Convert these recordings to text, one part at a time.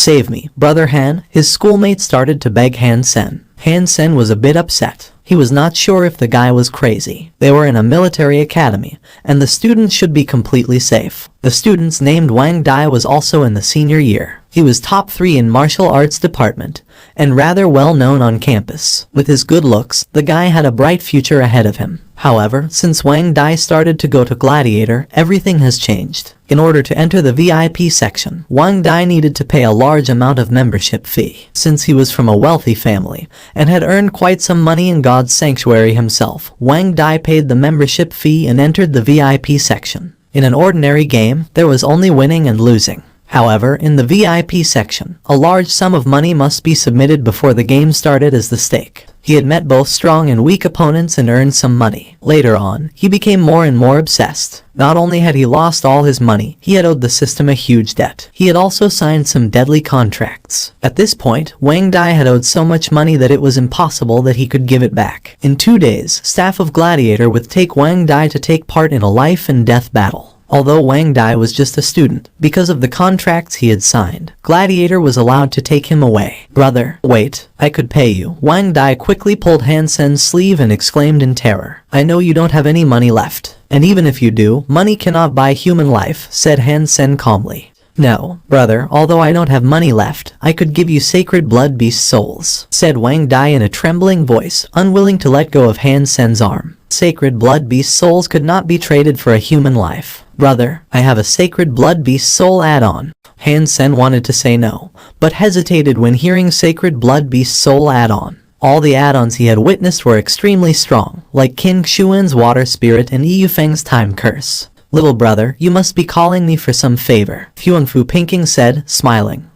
Save me, Brother Han. His schoolmates started to beg Han Sen. Han Sen was a bit upset. He was not sure if the guy was crazy. They were in a military academy, and the students should be completely safe. The students named Wang Dai was also in the senior year. He was top 3 in martial arts department, and rather well known on campus. With his good looks, the guy had a bright future ahead of him. However, since Wang Dai started to go to Gladiator, everything has changed. In order to enter the VIP section, Wang Dai needed to pay a large amount of membership fee. Since he was from a wealthy family, and had earned quite some money in God's sanctuary himself, Wang Dai paid the membership fee and entered the VIP section. In an ordinary game, there was only winning and losing. However, in the VIP section, a large sum of money must be submitted before the game started as the stake. He had met both strong and weak opponents and earned some money. Later on, he became more and more obsessed. Not only had he lost all his money, he had owed the system a huge debt. He had also signed some deadly contracts. At this point, Wang Dai had owed so much money that it was impossible that he could give it back. In 2 days, staff of Gladiator would take Wang Dai to take part in a life and death battle. Although Wang Dai was just a student, because of the contracts he had signed, Gladiator was allowed to take him away. Brother, wait, I could pay you. Wang Dai quickly pulled Han Sen's sleeve and exclaimed in terror. I know you don't have any money left. And even if you do, money cannot buy human life, said Han Sen calmly. No, brother, although I don't have money left, I could give you sacred blood beast souls, said Wang Dai in a trembling voice, unwilling to let go of Han Sen's arm. Sacred blood beast souls could not be traded for a human life. Brother, I have a sacred blood beast soul add-on. Han Sen wanted to say no, but hesitated when hearing sacred blood beast soul add-on. All the add-ons he had witnessed were extremely strong, like Qin Xuan's water spirit and Yu Feng's time curse. Little brother, you must be calling me for some favor, Huangfu Pinking said, smiling.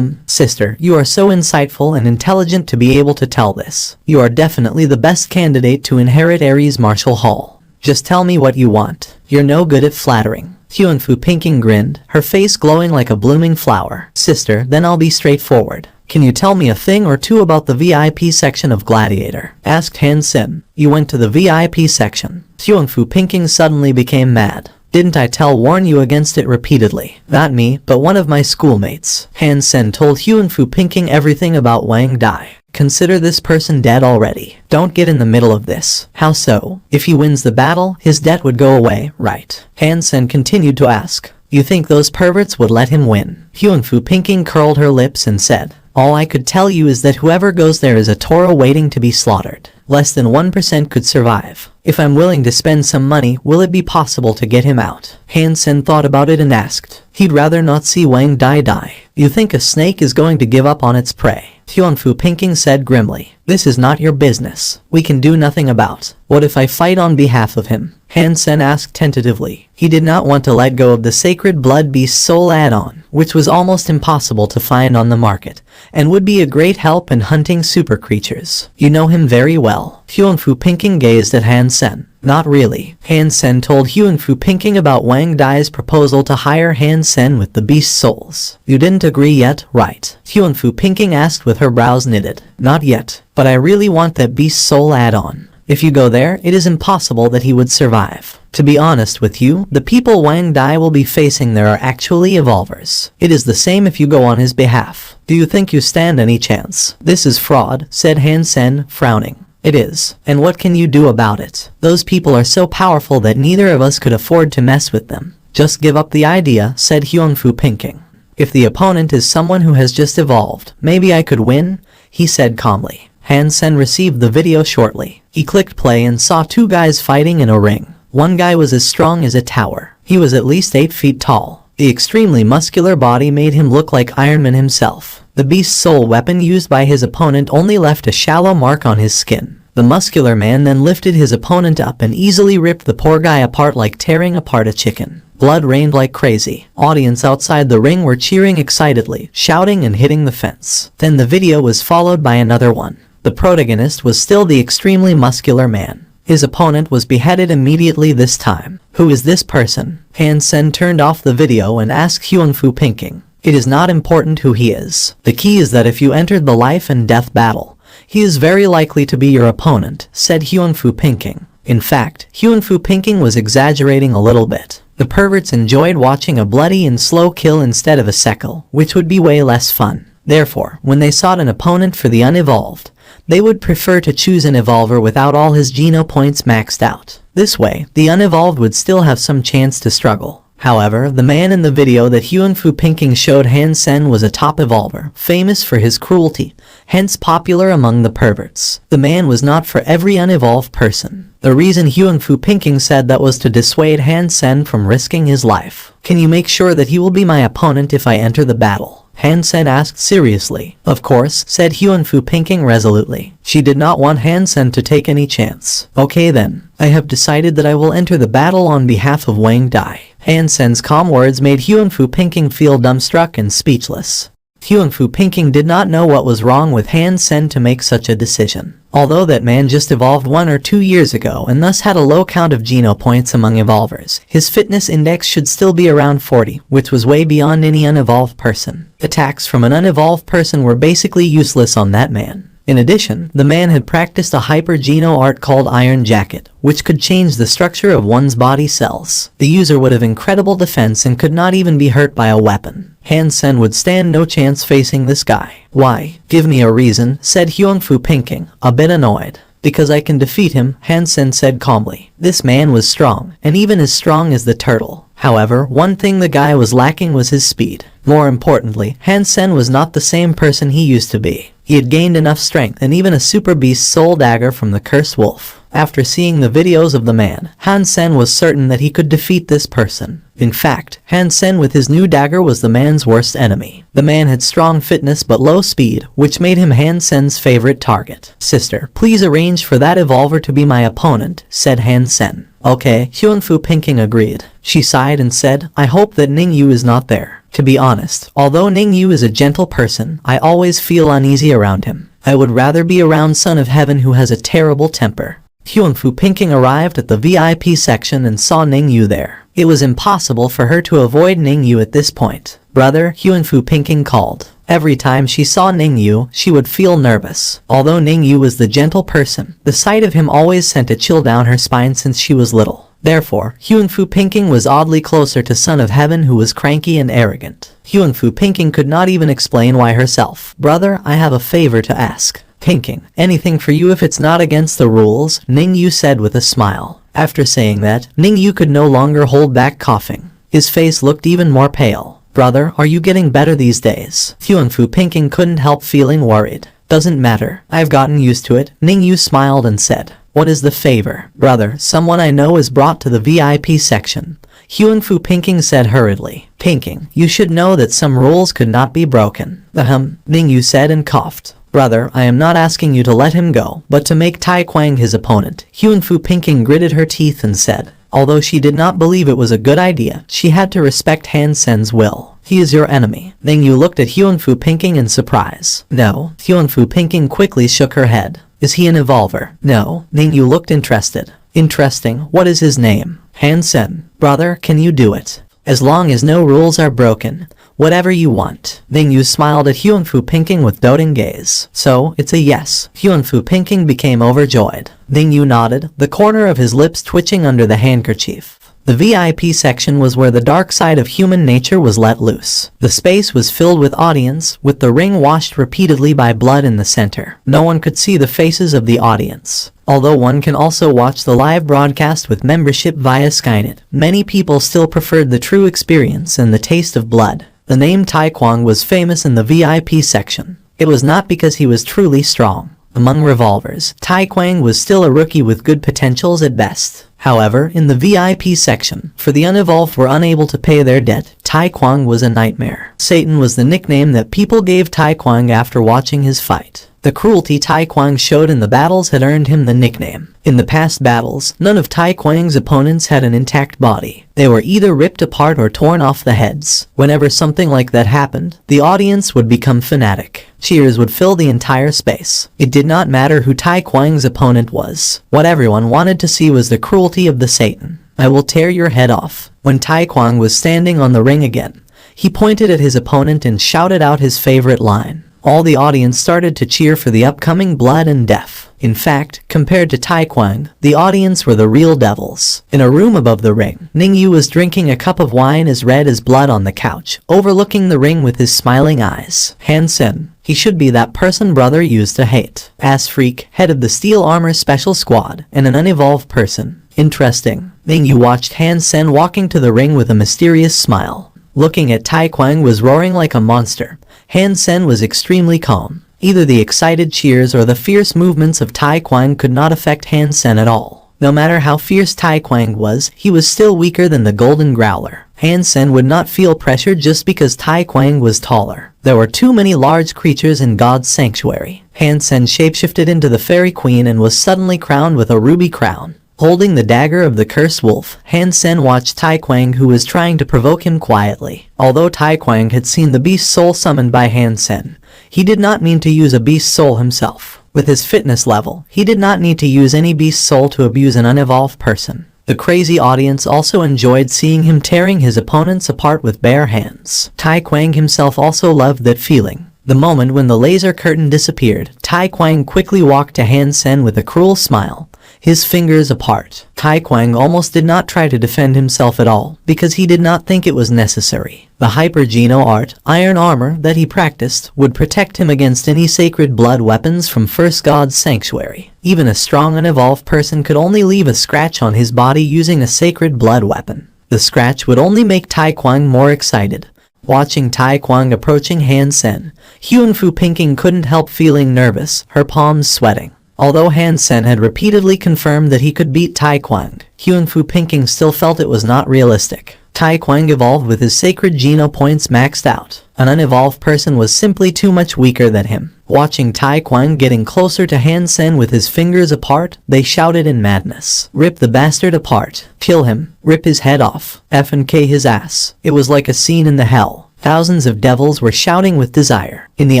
Sister, you are so insightful and intelligent to be able to tell this. You are definitely the best candidate to inherit Ares Martial Hall. Just tell me what you want. You're no good at flattering. Huangfu Pinking grinned, her face glowing like a blooming flower. Sister, then I'll be straightforward. Can you tell me a thing or two about the VIP section of Gladiator? Asked Han Sen. You went to the VIP section. Huangfu Pinking suddenly became mad. Didn't I warn you against it repeatedly? Not me, but one of my schoolmates. Han Sen told Huangfu Pinking everything about Wang Dai. Consider this person dead already. Don't get in the middle of this. How so? If he wins the battle, his debt would go away, right? Han Sen continued to ask. You think those perverts would let him win? Huangfu Pinking curled her lips and said, all I could tell you is that whoever goes there is a Toro waiting to be slaughtered. Less than 1% could survive. If I'm willing to spend some money, will it be possible to get him out? Han Sen thought about it and asked. He'd rather not see Wang Dai die. You think a snake is going to give up on its prey? Huangfu Pinking said grimly. This is not your business. We can do nothing about. What if I fight on behalf of him? Han Sen asked tentatively. He did not want to let go of the sacred blood beast soul add-on, which was almost impossible to find on the market, and would be a great help in hunting super creatures. You know him very well. Huangfu Pinking gazed at Han Sen. Not really. Han Sen told Huangfu Pinking about Wang Dai's proposal to hire Han Sen with the beast souls. You didn't agree yet, right? Huangfu Pinking asked with her brows knitted. Not yet, but I really want that beast soul add-on. If you go there, it is impossible that he would survive. To be honest with you, the people Wang Dai will be facing there are actually evolvers. It is the same if you go on his behalf. Do you think you stand any chance? This is fraud, said Han Sen, frowning. It is. And what can you do about it? Those people are so powerful that neither of us could afford to mess with them. Just give up the idea, said Huangfu Pinking. If the opponent is someone who has just evolved, maybe I could win, he said calmly. Han Sen received the video shortly. He clicked play and saw 2 guys fighting in a ring. One guy was as strong as a tower. He was at least 8 feet tall. The extremely muscular body made him look like Iron Man himself. The beast soul weapon used by his opponent only left a shallow mark on his skin. The muscular man then lifted his opponent up and easily ripped the poor guy apart like tearing apart a chicken. Blood rained like crazy. Audience outside the ring were cheering excitedly, shouting and hitting the fence. Then the video was followed by another one. The protagonist was still the extremely muscular man. His opponent was beheaded immediately this time. Who is this person? Han Sen turned off the video and asked Huangfu Pinking. It is not important who he is. The key is that if you entered the life and death battle, he is very likely to be your opponent, said Huangfu Pinking. In fact, Huangfu Pinking was exaggerating a little bit. The perverts enjoyed watching a bloody and slow kill instead of a sequel, which would be way less fun. Therefore, when they sought an opponent for the unevolved, they would prefer to choose an evolver without all his geno points maxed out. This way, the unevolved would still have some chance to struggle. However, the man in the video that Hyunfu Pinking showed Han Sen was a top evolver, famous for his cruelty, hence popular among the perverts. The man was not for every unevolved person. The reason Hyunfu Pinking said that was to dissuade Han Sen from risking his life. Can you make sure that he will be my opponent if I enter the battle? Han Sen asked seriously. Of course, said Hyunfu Pinking resolutely. She did not want Han Sen to take any chance. Okay then, I have decided that I will enter the battle on behalf of Wang Dai. Han Sen's calm words made Hyunfu Pinking feel dumbstruck and speechless. Hyunfu Pinking did not know what was wrong with Han Sen to make such a decision. Although that man just evolved 1 or 2 years ago and thus had a low count of geno points among evolvers, his fitness index should still be around 40, which was way beyond any unevolved person. Attacks from an unevolved person were basically useless on that man. In addition, the man had practiced a hyper-geno art called Iron Jacket, which could change the structure of one's body cells. The user would have incredible defense and could not even be hurt by a weapon. Han Sen would stand no chance facing this guy. Why? Give me a reason, said Hyunfu Pinking, a bit annoyed. Because I can defeat him, Han Sen said calmly. This man was strong, and even as strong as the turtle. However, one thing the guy was lacking was his speed. More importantly, Han Sen was not the same person he used to be. He had gained enough strength and even a super beast soul dagger from the cursed wolf. After seeing the videos of the man, Han Sen was certain that he could defeat this person. In fact, Han Sen with his new dagger was the man's worst enemy. The man had strong fitness but low speed, which made him Han Sen's favorite target. Sister, please arrange for that evolver to be my opponent, said Han Sen. Okay, Hyunfu Pinking agreed. She sighed and said, I hope that Ning Yu is not there. To be honest, although Ning Yu is a gentle person, I always feel uneasy around him. I would rather be around Son of Heaven who has a terrible temper. Hyunfu Pinking arrived at the VIP section and saw Ning Yu there. It was impossible for her to avoid Ning Yu at this point. Brother, Hyunfu Pinking called. Every time she saw Ning Yu, she would feel nervous. Although Ning Yu was the gentle person, the sight of him always sent a chill down her spine since she was little. Therefore, Hyunfu Pinking was oddly closer to Son of Heaven who was cranky and arrogant. Hyunfu Pinking could not even explain why herself. Brother, I have a favor to ask. Pinking, anything for you if it's not against the rules, Ning Yu said with a smile. After saying that, Ning Yu could no longer hold back coughing. His face looked even more pale. Brother, are you getting better these days? Hyunfu Pinking couldn't help feeling worried. Doesn't matter, I've gotten used to it, Ning Yu smiled and said. What is the favor? Brother, someone I know is brought to the VIP section. Hyunfu Pinking said hurriedly. Pinking, you should know that some rules could not be broken. Ning Yu said and coughed. Brother, I am not asking you to let him go, but to make Tai Kwang his opponent. Hyunfu Pinking gritted her teeth and said. Although she did not believe it was a good idea, she had to respect Han Sen's will. He is your enemy. Ning Yu looked at Hyunfu Pinking in surprise. No. Hyunfu Pinking quickly shook her head. Is he an evolver? No. Ning Yu looked interested. Interesting. What is his name? Han Sen. Brother, can you do it? As long as no rules are broken. Whatever you want. Ning Yu smiled at Hyunfu Pinking with doting gaze. So, it's a yes. Hyunfu Pinking became overjoyed. Ning Yu nodded, the corner of his lips twitching under the handkerchief. The VIP section was where the dark side of human nature was let loose. The space was filled with audience, with the ring washed repeatedly by blood in the center. No one could see the faces of the audience. Although one can also watch the live broadcast with membership via Skynet, many people still preferred the true experience and the taste of blood. The name Tai Kwang was famous in the VIP section. It was not because he was truly strong. Among revolvers, Tai Kwang was still a rookie with good potentials at best. However, in the VIP section, for the unevolved were unable to pay their debt, Tai Kwang was a nightmare. Satan was the nickname that people gave Tai Kwang after watching his fight. The cruelty Tai Kwang showed in the battles had earned him the nickname. In the past battles, none of Tai Kwang's opponents had an intact body. They were either ripped apart or torn off the heads. Whenever something like that happened, the audience would become fanatic. Cheers would fill the entire space. It did not matter who Tai Kwang's opponent was. What everyone wanted to see was the cruelty of the Satan. I will tear your head off. When Tai Kwang was standing on the ring again, he pointed at his opponent and shouted out his favorite line. All the audience started to cheer for the upcoming blood and death. In fact, compared to Taekwang, the audience were the real devils. In a room above the ring, Ningyu was drinking a cup of wine as red as blood on the couch, overlooking the ring with his smiling eyes. Han Sen. He should be that person brother used to hate. Ass freak, head of the Steel Armor Special Squad, and an unevolved person. Interesting. Ningyu watched Han Sen walking to the ring with a mysterious smile. Looking at Taekwang was roaring like a monster. Han Sen was extremely calm. Either the excited cheers or the fierce movements of Taekwang could not affect Han Sen at all. No matter how fierce Taekwang was, he was still weaker than the Golden Growler. Han Sen would not feel pressure just because Taekwang was taller. There were too many large creatures in God's sanctuary. Han Sen shapeshifted into the Fairy Queen and was suddenly crowned with a ruby crown. Holding the dagger of the cursed wolf, Han Sen watched Taekwang, who was trying to provoke him quietly. Although Taekwang had seen the beast soul summoned by Han Sen, he did not mean to use a beast soul himself. With his fitness level, he did not need to use any beast soul to abuse an unevolved person. The crazy audience also enjoyed seeing him tearing his opponents apart with bare hands. Taekwang himself also loved that feeling. The moment when the laser curtain disappeared, Taekwang quickly walked to Han Sen with a cruel smile, his fingers apart. Taekwang almost did not try to defend himself at all, because he did not think it was necessary. The Hyper-Geno art, iron armor, that he practiced would protect him against any sacred blood weapons from First God's sanctuary. Even a strong unevolved person could only leave a scratch on his body using a sacred blood weapon. The scratch would only make Taekwang more excited. Watching Taekwang approaching Han Sen, Hyunfu Pinking couldn't help feeling nervous, her palms sweating. Although Han Sen had repeatedly confirmed that he could beat Taekwang, Hyunfu Pinking still felt it was not realistic. Taekwang evolved with his sacred Geno points maxed out. An unevolved person was simply too much weaker than him. Watching Taekwang getting closer to Han Sen with his fingers apart, they shouted in madness. Rip the bastard apart. Kill him. Rip his head off. F&K his ass. It was like a scene in the hell. Thousands of devils were shouting with desire. In the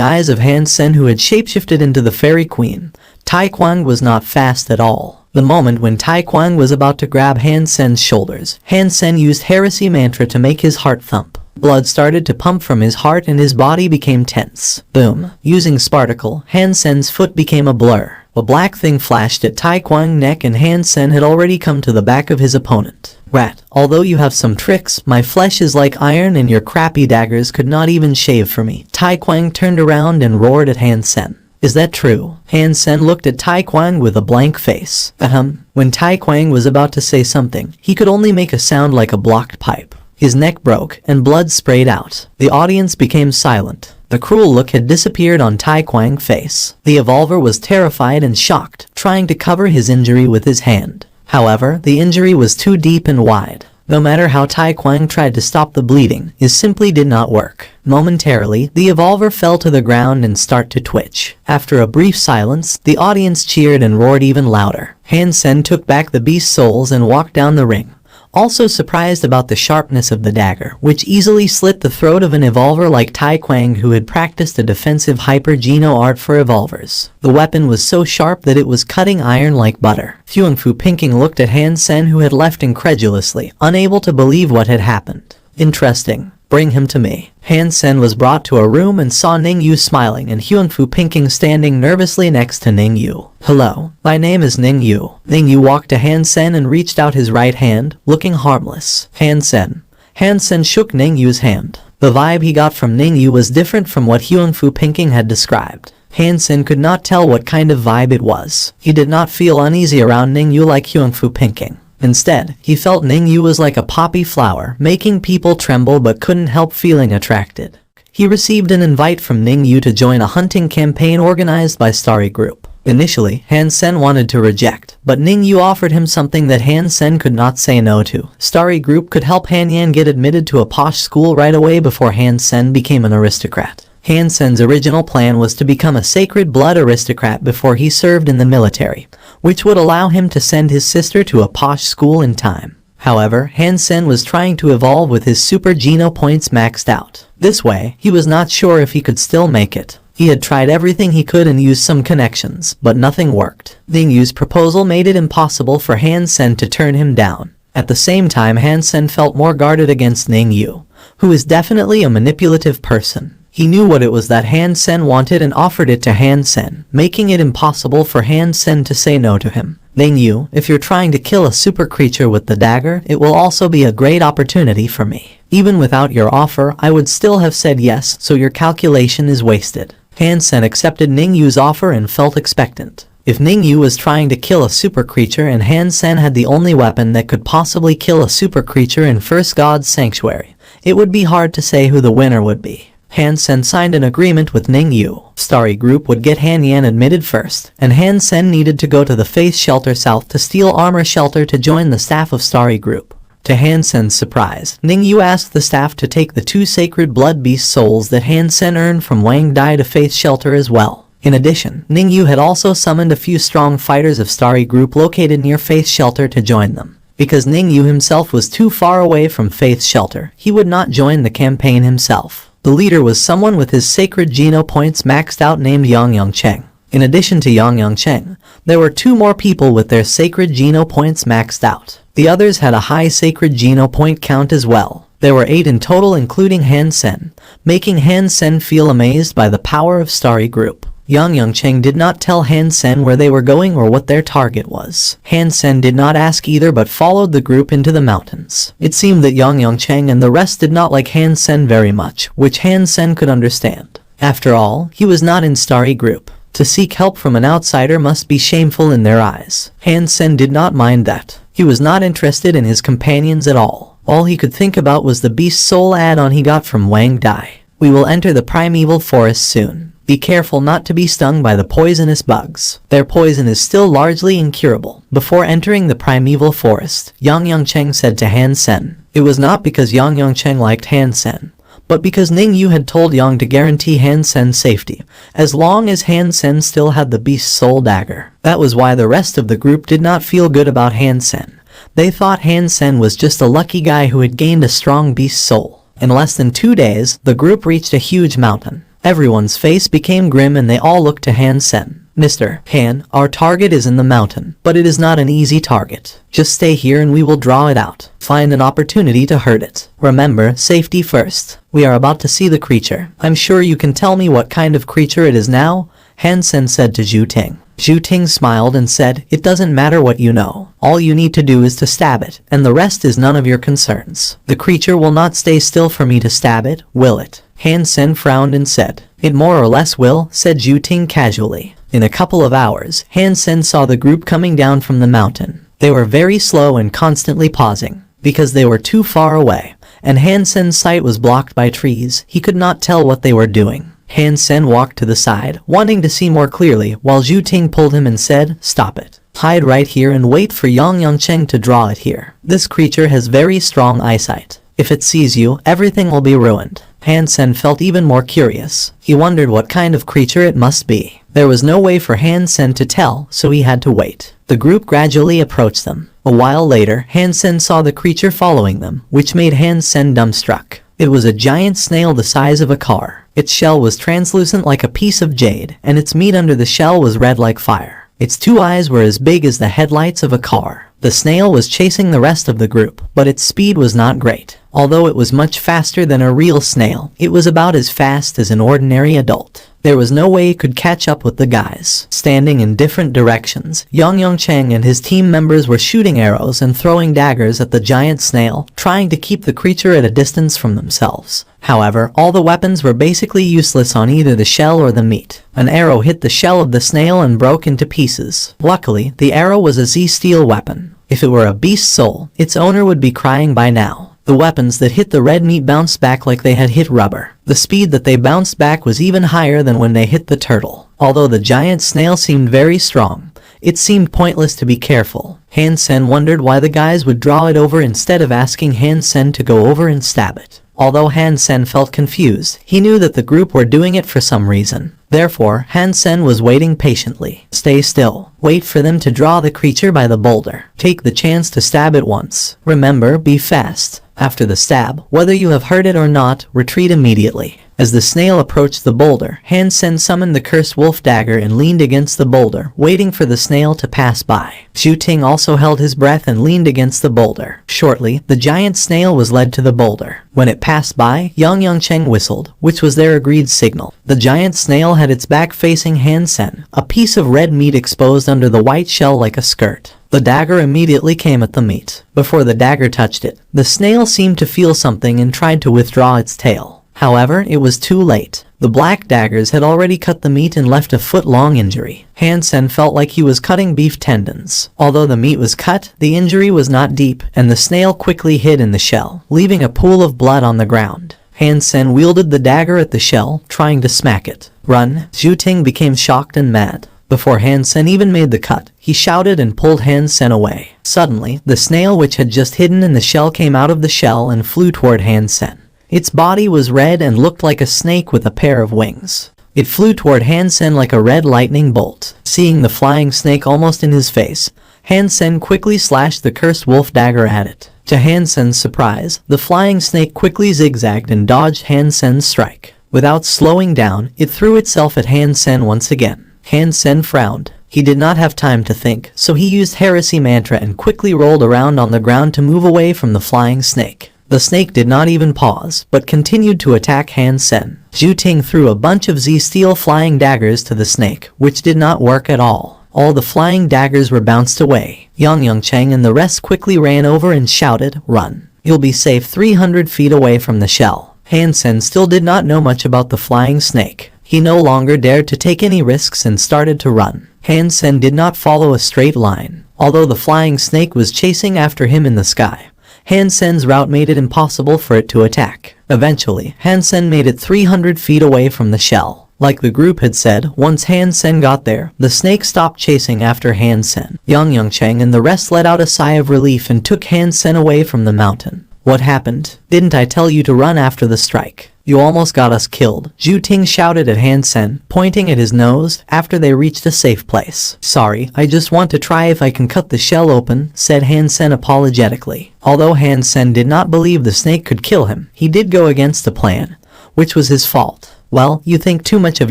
eyes of Han Sen, who had shapeshifted into the Fairy Queen, Taekwang was not fast at all. The moment when Taekwang was about to grab Han Sen's shoulders, Han Sen used Heresy Mantra to make his heart thump. Blood started to pump from his heart and his body became tense. Boom. Using Sparticle, Han Sen's foot became a blur. A black thing flashed at Taekwang's neck and Han Sen had already come to the back of his opponent. Rat, although you have some tricks, my flesh is like iron and your crappy daggers could not even shave for me. Taekwang turned around and roared at Han Sen. Is that true? Han Sen looked at Taekwang with a blank face. When Taekwang was about to say something, he could only make a sound like a blocked pipe. His neck broke, and blood sprayed out. The audience became silent. The cruel look had disappeared on Taekwang's face. The evolver was terrified and shocked, trying to cover his injury with his hand. However, the injury was too deep and wide. No matter how Taekwang tried to stop the bleeding, it simply did not work. Momentarily, the evolver fell to the ground and started to twitch. After a brief silence, the audience cheered and roared even louder. Han Sen took back the beast souls and walked down the ring, also surprised about the sharpness of the dagger, which easily slit the throat of an evolver like Taekwang, who had practiced a defensive Hyper-Geno art for evolvers. The weapon was so sharp that it was cutting iron like butter. Hyunfu Pinking looked at Han Sen, who had left incredulously, unable to believe what had happened. Interesting. Bring him to me. Han Sen was brought to a room and saw Ningyu smiling and Hyunfu Pinking standing nervously next to Ningyu. Hello, my name is Ningyu. Ningyu walked to Han Sen and reached out his right hand, looking harmless. Han Sen. Han Sen shook Ningyu's hand. The vibe he got from Ningyu was different from what Hyunfu Pinking had described. Han Sen could not tell what kind of vibe it was. He did not feel uneasy around Ningyu like Hyunfu Pinking. Instead, he felt Ningyu was like a poppy flower, making people tremble but couldn't help feeling attracted. He received an invite from Ningyu to join a hunting campaign organized by Starry Group. Initially, Han Sen wanted to reject, but Ningyu offered him something that Han Sen could not say no to. Starry Group could help Han Yan get admitted to a posh school right away before Han Sen became an aristocrat. Han Sen's original plan was to become a sacred blood aristocrat before he served in the military, which would allow him to send his sister to a posh school in time. However, Han Sen was trying to evolve with his super Geno points maxed out. This way, he was not sure if he could still make it. He had tried everything he could and used some connections, but nothing worked. Ningyu's proposal made it impossible for Han Sen to turn him down. At the same time, Han Sen felt more guarded against Ningyu, who is definitely a manipulative person. He knew what it was that Han Sen wanted and offered it to Han Sen, making it impossible for Han Sen to say no to him. Ning Yu, if you're trying to kill a super creature with the dagger, it will also be a great opportunity for me. Even without your offer, I would still have said yes, so your calculation is wasted. Han Sen accepted Ning Yu's offer and felt expectant. If Ning Yu was trying to kill a super creature and Han Sen had the only weapon that could possibly kill a super creature in First God's Sanctuary, it would be hard to say who the winner would be. Han Sen signed an agreement with Ning Yu. Starry Group would get Han Yan admitted first, and Han Sen needed to go to the Faith Shelter South to steal Armor Shelter to join the staff of Starry Group. To Han Sen's surprise, Ning Yu asked the staff to take the 2 sacred blood beast souls that Han Sen earned from Wang Dai to Faith Shelter as well. In addition, Ning Yu had also summoned a few strong fighters of Starry Group located near Faith Shelter to join them. Because Ning Yu himself was too far away from Faith Shelter, he would not join the campaign himself. The leader was someone with his sacred Geno points maxed out named Yang Cheng. In addition to Yang Cheng, there were 2 more people with their sacred Geno points maxed out. The others had a high sacred Geno point count as well. There were 8 in total including Han Sen, making Han Sen feel amazed by the power of Starry Group. Yang Cheng did not tell Han Sen where they were going or what their target was. Han Sen did not ask either but followed the group into the mountains. It seemed that Yang Cheng and the rest did not like Han Sen very much, which Han Sen could understand. After all, he was not in Starry Group. To seek help from an outsider must be shameful in their eyes. Han Sen did not mind that. He was not interested in his companions at all. All he could think about was the Beast Soul add-on he got from Wang Dai. We will enter the primeval forest soon. Be careful not to be stung by the poisonous bugs. Their poison is still largely incurable. Before entering the primeval forest, Yang Cheng said to Han Sen. It was not because Yang Cheng liked Han Sen, but because Ning Yu had told Yang to guarantee Han Sen's safety, as long as Han Sen still had the Beast Soul dagger. That was why the rest of the group did not feel good about Han Sen. They thought Han Sen was just a lucky guy who had gained a strong Beast Soul. In less than 2 days, the group reached a huge mountain. Everyone's face became grim and they all looked to Han Sen. Mr. Han, our target is in the mountain, but it is not an easy target. Just stay here and we will draw it out. Find an opportunity to hurt it. Remember, safety first. We are about to see the creature. I'm sure you can tell me what kind of creature it is now? Han Sen said to Zhu Ting. Zhu Ting smiled and said, it doesn't matter what you know. All you need to do is to stab it, and the rest is none of your concerns. The creature will not stay still for me to stab it, will it? Han Sen frowned and said, it more or less will, said Zhu Ting casually. In a couple of hours, Han Sen saw the group coming down from the mountain. They were very slow and constantly pausing, because they were too far away, and Han Sen's sight was blocked by trees. He could not tell what they were doing. Han Sen walked to the side, wanting to see more clearly, while Zhu Ting pulled him and said, stop it. Hide right here and wait for Yang Cheng to draw it here. This creature has very strong eyesight. If it sees you, everything will be ruined. Han Sen felt even more curious. He wondered what kind of creature it must be. There was no way for Han Sen to tell, so he had to wait. The group gradually approached them. A while later, Han Sen saw the creature following them, which made Han Sen dumbstruck. It was a giant snail the size of a car. Its shell was translucent like a piece of jade, and its meat under the shell was red like fire. Its 2 eyes were as big as the headlights of a car. The snail was chasing the rest of the group, but its speed was not great. Although it was much faster than a real snail, it was about as fast as an ordinary adult. There was no way it could catch up with the guys. Standing in different directions, Yang Cheng and his team members were shooting arrows and throwing daggers at the giant snail, trying to keep the creature at a distance from themselves. However, all the weapons were basically useless on either the shell or the meat. An arrow hit the shell of the snail and broke into pieces. Luckily, the arrow was a Z-steel weapon. If it were a beast soul, its owner would be crying by now. The weapons that hit the red meat bounced back like they had hit rubber. The speed that they bounced back was even higher than when they hit the turtle. Although the giant snail seemed very strong, it seemed pointless to be careful. Han Sen wondered why the guys would draw it over instead of asking Han Sen to go over and stab it. Although Han Sen felt confused, he knew that the group were doing it for some reason. Therefore, Han Sen was waiting patiently. Stay still. Wait for them to draw the creature by the boulder. Take the chance to stab it once. Remember, be fast. After the stab, whether you have heard it or not, retreat immediately. As the snail approached the boulder, Han Sen summoned the cursed wolf dagger and leaned against the boulder, waiting for the snail to pass by. Zhu Ting also held his breath and leaned against the boulder. Shortly, the giant snail was led to the boulder. When it passed by, Yang Cheng whistled, which was their agreed signal. The giant snail had its back facing Han Sen, a piece of red meat exposed under the white shell like a skirt. The dagger immediately came at the meat. Before the dagger touched it, the snail seemed to feel something and tried to withdraw its tail. However, it was too late. The black daggers had already cut the meat and left a foot-long injury. Han Sen felt like he was cutting beef tendons. Although the meat was cut, the injury was not deep, and the snail quickly hid in the shell, leaving a pool of blood on the ground. Han Sen wielded the dagger at the shell, trying to smack it. "Run!" Zhu Ting became shocked and mad. Before Han Sen even made the cut, he shouted and pulled Han Sen away. Suddenly, the snail which had just hidden in the shell came out of the shell and flew toward Han Sen. Its body was red and looked like a snake with a pair of wings. It flew toward Han Sen like a red lightning bolt. Seeing the flying snake almost in his face, Han Sen quickly slashed the cursed wolf dagger at it. To Han Sen's surprise, the flying snake quickly zigzagged and dodged Han Sen's strike. Without slowing down, it threw itself at Han Sen once again. Han Sen frowned. He did not have time to think, so he used heresy mantra and quickly rolled around on the ground to move away from the flying snake. The snake did not even pause, but continued to attack Han Sen. Zhu Ting threw a bunch of Z-steel flying daggers to the snake, which did not work at all. All the flying daggers were bounced away. Yang Cheng and the rest quickly ran over and shouted, "Run! You'll be safe 300 feet away from the shell." Han Sen still did not know much about the flying snake. He no longer dared to take any risks and started to run. Han Sen did not follow a straight line. Although the flying snake was chasing after him in the sky, Han Sen's route made it impossible for it to attack. Eventually, Han Sen made it 300 feet away from the shell. Like the group had said, once Han Sen got there, the snake stopped chasing after Han Sen. Yang Cheng and the rest let out a sigh of relief and took Han Sen away from the mountain. "What happened? Didn't I tell you to run after the strike? You almost got us killed," Zhu Ting shouted at Han Sen, pointing at his nose, after they reached a safe place. "Sorry, I just want to try if I can cut the shell open," said Han Sen apologetically. Although Han Sen did not believe the snake could kill him, he did go against the plan, which was his fault. "Well, you think too much of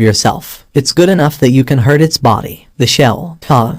yourself. It's good enough that you can hurt its body. The shell,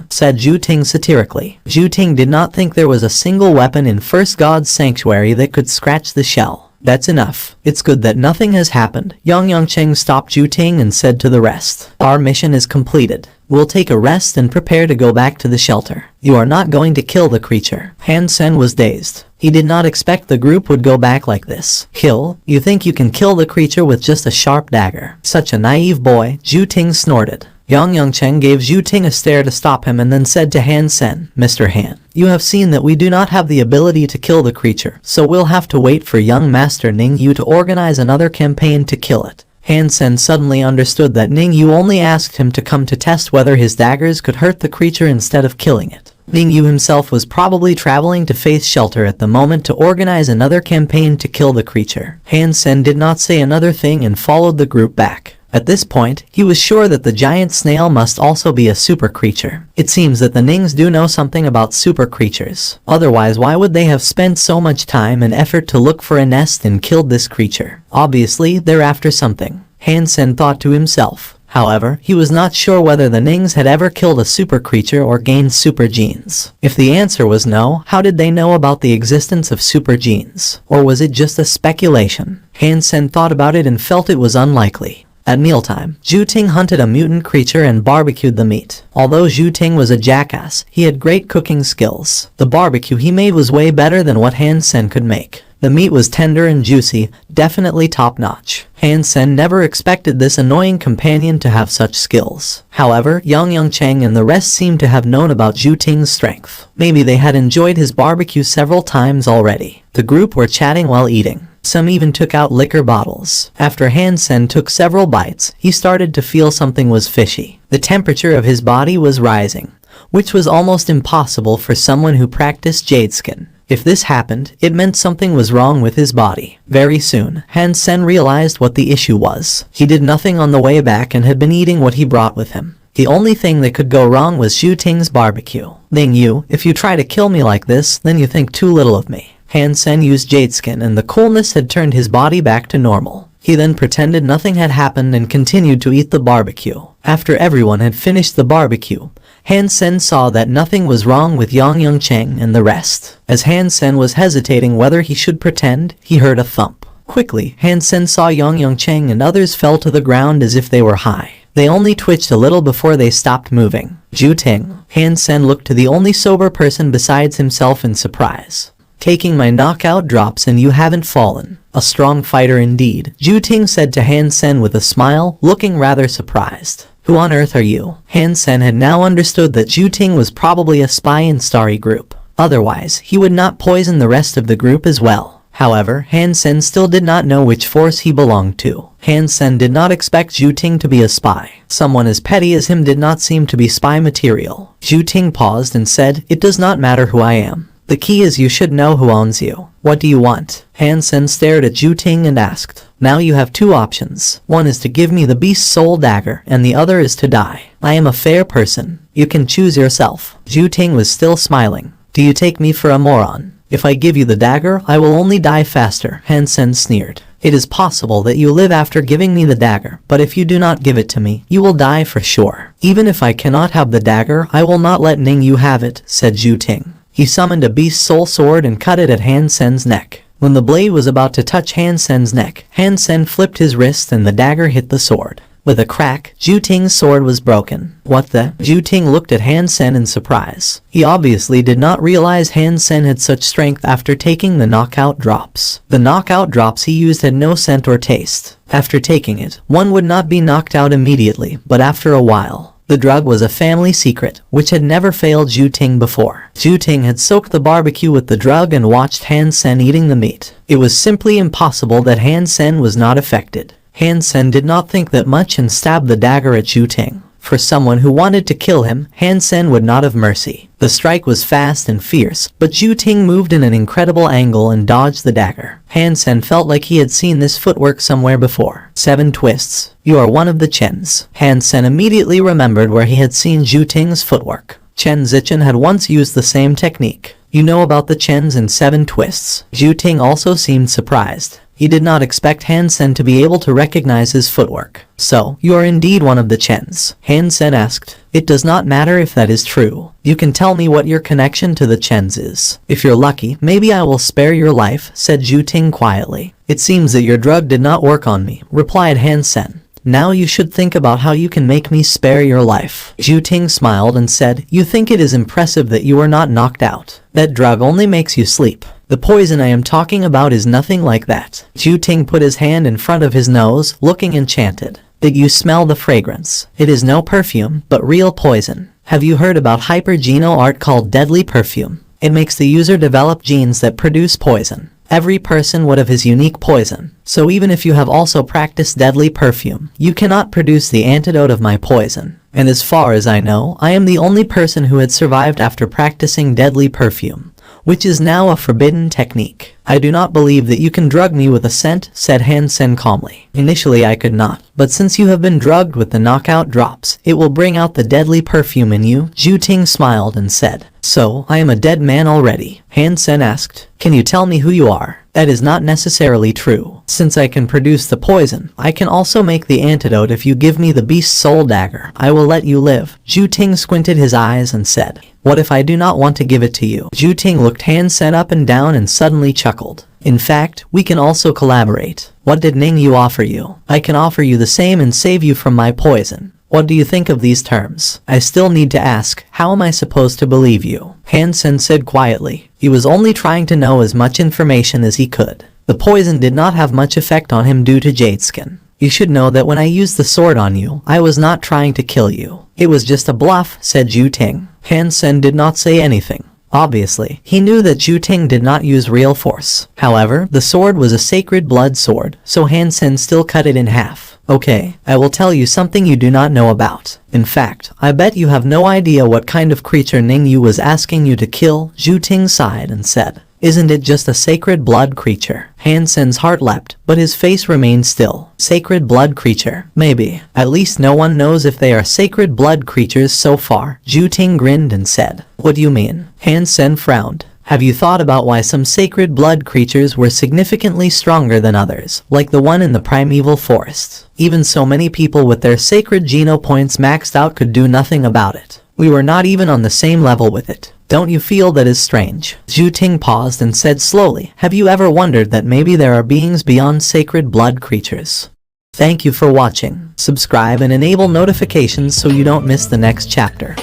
said Zhu Ting satirically. Zhu Ting did not think there was a single weapon in First God's Sanctuary that could scratch the shell. "That's enough. It's good that nothing has happened." Yang Cheng stopped Zhu Ting and said to the rest, "Our mission is completed. We'll take a rest and prepare to go back to the shelter. You are not going to kill the creature." Han Sen was dazed. He did not expect the group would go back like this. "Kill? You think you can kill the creature with just a sharp dagger? Such a naive boy," Zhu Ting snorted. Yang Cheng gave Zhu Ting a stare to stop him and then said to Han Sen, "Mr. Han, you have seen that we do not have the ability to kill the creature, so we'll have to wait for young Master Ning Yu to organize another campaign to kill it." Han Sen suddenly understood that Ning Yu only asked him to come to test whether his daggers could hurt the creature instead of killing it. Ning Yu himself was probably traveling to Faith's shelter at the moment to organize another campaign to kill the creature. Han Sen did not say another thing and followed the group back. At this point, he was sure that the giant snail must also be a super creature. It seems that the Nings do know something about super creatures. Otherwise, why would they have spent so much time and effort to look for a nest and killed this creature? Obviously, they're after something, Han Sen thought to himself. However, he was not sure whether the Nings had ever killed a super creature or gained super genes. If the answer was no, how did they know about the existence of super genes? Or was it just a speculation? Han Sen thought about it and felt it was unlikely. At mealtime, Zhu Ting hunted a mutant creature and barbecued the meat. Although Zhu Ting was a jackass, he had great cooking skills. The barbecue he made was way better than what Han Sen could make. The meat was tender and juicy, definitely top-notch. Han Sen never expected this annoying companion to have such skills. However, Yang Cheng and the rest seemed to have known about Zhu Ting's strength. Maybe they had enjoyed his barbecue several times already. The group were chatting while eating. Some even took out liquor bottles. After Han Sen took several bites, he started to feel something was fishy. The temperature of his body was rising, which was almost impossible for someone who practiced jade skin. If this happened, it meant something was wrong with his body. Very soon, Han Sen realized what the issue was. He did nothing on the way back and had been eating what he brought with him. The only thing that could go wrong was Zhu Ting's barbecue. "Ning Yu, if you try to kill me like this, then you think too little of me." Han Sen used jade skin and the coolness had turned his body back to normal. He then pretended nothing had happened and continued to eat the barbecue. After everyone had finished the barbecue, Han Sen saw that nothing was wrong with Yang Cheng and the rest. As Han Sen was hesitating whether he should pretend, he heard a thump. Quickly, Han Sen saw Yang Cheng and others fell to the ground as if they were high. They only twitched a little before they stopped moving. Zhu Ting. Han Sen looked to the only sober person besides himself in surprise. Taking my knockout drops and you haven't fallen. A strong fighter indeed, Zhu Ting said to Han Sen with a smile, looking rather surprised. Who on earth are you? Han Sen had now understood that Zhu Ting was probably a spy in Starry Group. Otherwise, he would not poison the rest of the group as well. However, Han Sen still did not know which force he belonged to. Han Sen did not expect Zhu Ting to be a spy. Someone as petty as him did not seem to be spy material. Zhu Ting paused and said, "It does not matter who I am. The key is you should know who owns you. What do you want?" Han Sen stared at Zhu Ting and asked, "Now you have two options. One is to give me the beast's soul dagger and the other is to die. I am a fair person. You can choose yourself." Zhu Ting was still smiling. "Do you take me for a moron? If I give you the dagger, I will only die faster," Han Sen sneered. "It is possible that you live after giving me the dagger, but if you do not give it to me, you will die for sure. Even if I cannot have the dagger, I will not let Ning Yu have it," said Zhu Ting. He summoned a beast soul sword and cut it at Han Sen's neck. When the blade was about to touch Han Sen's neck, Han Sen flipped his wrist and the dagger hit the sword. With a crack, Zhu Ting's sword was broken. "What the?" Zhu Ting looked at Han Sen in surprise. He obviously did not realize Han Sen had such strength after taking the knockout drops. The knockout drops he used had no scent or taste. After taking it, one would not be knocked out immediately, but after a while. The drug was a family secret, which had never failed Zhu Ting before. Zhu Ting had soaked the barbecue with the drug and watched Han Sen eating the meat. It was simply impossible that Han Sen was not affected. Han Sen did not think that much and stabbed the dagger at Zhu Ting. For someone who wanted to kill him, Han Sen would not have mercy. The strike was fast and fierce, but Zhu Ting moved in an incredible angle and dodged the dagger. Han Sen felt like he had seen this footwork somewhere before. 7 twists. You are one of the Chens. Han Sen immediately remembered where he had seen Zhu Ting's footwork. Chen Zichen had once used the same technique. You know about the Chens and 7 twists. Zhu Ting also seemed surprised. He did not expect Han Sen to be able to recognize his footwork. "So, you are indeed one of the Chens?" Han Sen asked. "It does not matter if that is true. You can tell me what your connection to the Chens is. If you're lucky, maybe I will spare your life," said Zhu Ting quietly. "It seems that your drug did not work on me," replied Han Sen. "Now you should think about how you can make me spare your life." Zhu Ting smiled and said, "You think it is impressive that you were not knocked out. That drug only makes you sleep. The poison I am talking about is nothing like that." Zhu Ting put his hand in front of his nose, looking enchanted. "Did you smell the fragrance? It is no perfume, but real poison. Have you heard about hypergeno art called deadly perfume? It makes the user develop genes that produce poison. Every person would have his unique poison. So even if you have also practiced deadly perfume, you cannot produce the antidote of my poison. And as far as I know, I am the only person who had survived after practicing deadly perfume, which is now a forbidden technique. I do not believe that you can drug me with a scent," said Han Sen calmly. "Initially I could not, but since you have been drugged with the knockout drops, it will bring out the deadly perfume in you." Zhu Ting smiled and said, "So, I am a dead man already?" Han Sen asked, "Can you tell me who you are?" "That is not necessarily true. Since I can produce the poison, I can also make the antidote. If you give me the beast's soul dagger, I will let you live." Zhu Ting squinted his eyes and said, "What if I do not want to give it to you?" Zhu Ting looked Han Sen up and down and suddenly chuckled. "In fact, we can also collaborate. What did Ning Yu offer you? I can offer you the same and save you from my poison. What do you think of these terms?" "I still need to ask, how am I supposed to believe you?" Han Sen said quietly. He was only trying to know as much information as he could. The poison did not have much effect on him due to jade skin. "You should know that when I used the sword on you, I was not trying to kill you. It was just a bluff," said Zhu Ting. Han Sen did not say anything. Obviously, he knew that Zhu Ting did not use real force. However, the sword was a sacred blood sword, so Han Sen still cut it in half. "Okay, I will tell you something you do not know about. In fact, I bet you have no idea what kind of creature Ning Yu was asking you to kill." Zhu Ting sighed and said, "Isn't it just a sacred blood creature?" Han Sen's heart leapt, but his face remained still. Sacred blood creature? Maybe. At least no one knows if they are sacred blood creatures so far. Zhu Ting grinned and said, "What do you mean?" Han Sen frowned. Have you thought about why some sacred blood creatures were significantly stronger than others, like the one in the primeval forests? Even so, many people with their sacred geno points maxed out could do nothing about it. We were not even on the same level with it. Don't you feel that is strange? Zhu Ting paused and said slowly, have you ever wondered that maybe there are beings beyond sacred blood creatures? Thank you for watching. Subscribe and enable notifications so you don't miss the next chapter.